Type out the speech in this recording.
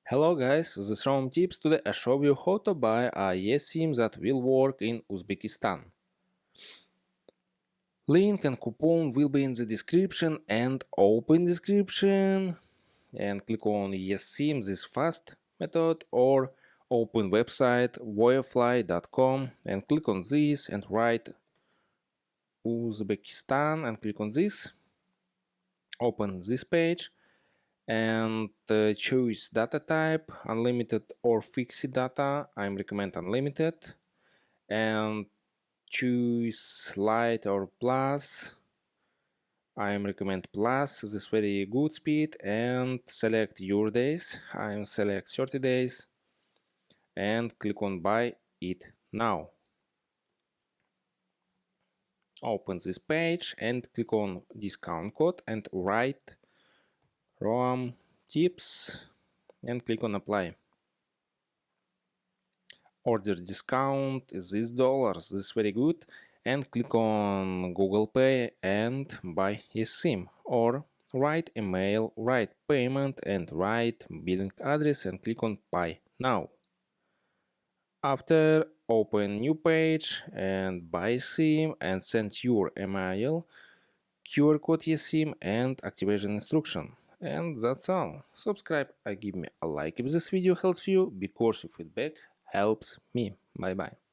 Hello guys, this is Rom Tips. Today I show you how to buy a eSim that will work in Uzbekistan. Link and coupon will be in the description and open description and click on eSim, this fast method, or open website voyafly.com and click on this and write Uzbekistan and click on this. Open this page and choose data type, unlimited or fixed data. I recommend unlimited, and choose light or plus. I recommend plus, this is very good speed, and select your days. I select 30 days and click on buy it now. Open this page and click on discount code and write Rom tips and click on apply. Order discount is this dollars, this is very good, and click on Google Pay and buy eSim, or write email, write payment and write billing address and click on buy now. After, open new page and buy SIM and send your email, QR code eSim and activation instruction. And that's all. Subscribe and give me a like if this video helps you, because your feedback helps me. Bye bye.